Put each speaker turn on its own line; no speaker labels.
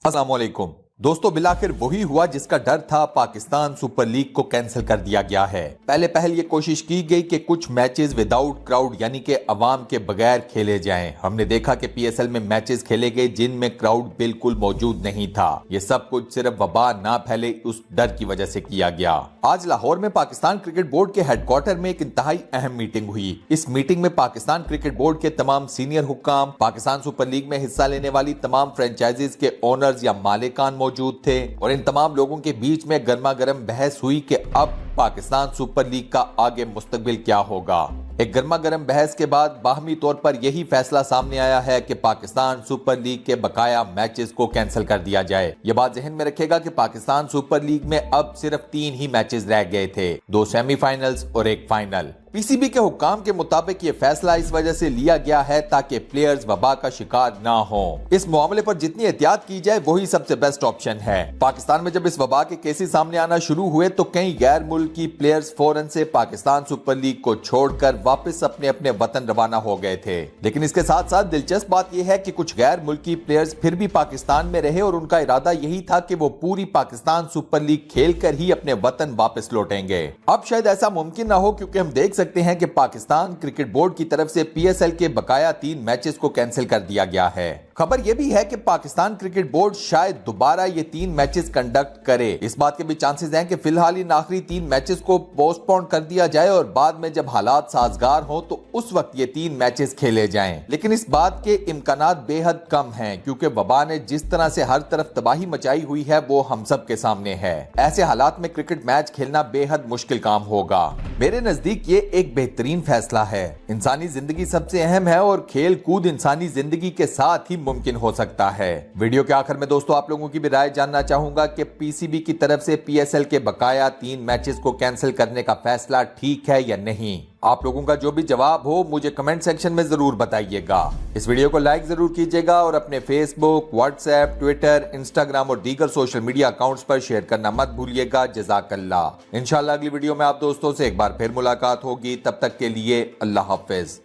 السلام علیکم دوستو، بلاخر وہی ہوا جس کا ڈر تھا۔ پاکستان سپر لیگ کو کینسل کر دیا گیا ہے۔ پہل یہ کوشش کی گئی کہ کچھ میچز وداؤٹ کراؤڈ یعنی کہ عوام کے بغیر کھیلے جائیں۔ ہم نے دیکھا کہ پی ایس ایل میں میچز کھیلے گئے جن میں کراؤڈ بالکل موجود نہیں تھا۔ یہ سب کچھ صرف وبا نہ پھیلے اس ڈر کی وجہ سے کیا گیا۔ آج لاہور میں پاکستان کرکٹ بورڈ کے ہیڈ کوارٹر میں ایک انتہائی اہم میٹنگ ہوئی۔ اس میٹنگ میں پاکستان کرکٹ بورڈ کے تمام سینئر حکام، پاکستان سپر لیگ میں حصہ لینے والی تمام فرنچائزز کے اونرز یا مالکان موجود تھے، اور ان تمام لوگوں کے بیچ میں گرما گرم بحث ہوئی کہ اب پاکستان سپر لیگ کا آگے مستقبل کیا ہوگا۔ ایک گرما گرم بحث کے بعد باہمی طور پر یہی فیصلہ سامنے آیا ہے کہ پاکستان سپر لیگ کے بقایا میچز کو کینسل کر دیا جائے۔ یہ بات ذہن میں رکھے گا کہ پاکستان سپر لیگ میں اب صرف 3 ہی میچز رہ گئے تھے، 2 سیمی فائنلز اور 1 فائنل۔ پی سی بی کے حکام کے مطابق یہ فیصلہ اس وجہ سے لیا گیا ہے تاکہ پلیئرز وبا کا شکار نہ ہوں۔ اس معاملے پر جتنی احتیاط کی جائے وہی سب سے بیسٹ آپشن ہے۔ پاکستان میں جب اس وبا کے کیسز سامنے آنا شروع ہوئے تو کئی غیر ملکی پلیئرز فوراً سے پاکستان سپر لیگ کو چھوڑ کر واپس اپنے وطن روانہ ہو گئے تھے۔ لیکن اس کے ساتھ ساتھ دلچسپ بات یہ ہے کہ کچھ غیر ملکی پلیئرز پھر بھی پاکستان میں رہے اور ان کا ارادہ یہی تھا کہ وہ پوری پاکستان سپر لیگ کھیل کر ہی اپنے وطن واپس لوٹیں گے۔ اب شاید ایسا ممکن نہ ہو کیونکہ ہم دیکھ سکتے ہیں کہ پاکستان کرکٹ بورڈ کی طرف سے پی ایس ایل کے بقایا 3 میچز کو کینسل کر دیا گیا ہے۔ خبر یہ بھی ہے کہ پاکستان کرکٹ بورڈ شاید دوبارہ یہ 3 میچز کنڈکٹ کرے۔ اس بات کے بھی چانسز ہیں کہ فی الحال ان آخری 3 میچز کو پوسٹ پون کر دیا جائے اور بعد میں جب حالات سازگار ہوں تو اس وقت یہ 3 میچز کھیلے جائیں۔ لیکن اس بات کے امکانات بے حد کم ہیں کیونکہ وبا نے جس طرح سے ہر طرف تباہی مچائی ہوئی ہے وہ ہم سب کے سامنے ہے۔ ایسے حالات میں کرکٹ میچ کھیلنا بے حد مشکل کام ہوگا۔ میرے نزدیک یہ ایک بہترین فیصلہ ہے۔ انسانی زندگی سب سے اہم ہے اور کھیل کود انسانی زندگی کے ساتھ ہی ممکن ہو سکتا ہے۔ ویڈیو کے آخر میں دوستو آپ لوگوں کی بھی رائے جاننا چاہوں گا کہ پی سی بی کی طرف سے پی ایس ایل کے بقایا 3 میچز کو کینسل کرنے کا فیصلہ ٹھیک ہے یا نہیں۔ آپ لوگوں کا جو بھی جواب ہو مجھے کمنٹ سیکشن میں ضرور بتائیے گا۔ اس ویڈیو کو لائک ضرور کیجیے گا اور اپنے فیس بک، واٹس ایپ، ٹویٹر، انسٹاگرام اور دیگر سوشل میڈیا اکاؤنٹس پر شیئر کرنا مت بھولیے گا۔ جزاک اللہ۔ انشاءاللہ اگلی ویڈیو میں آپ دوستوں سے ایک بار پھر ملاقات ہوگی۔ تب تک کے لیے اللہ حافظ۔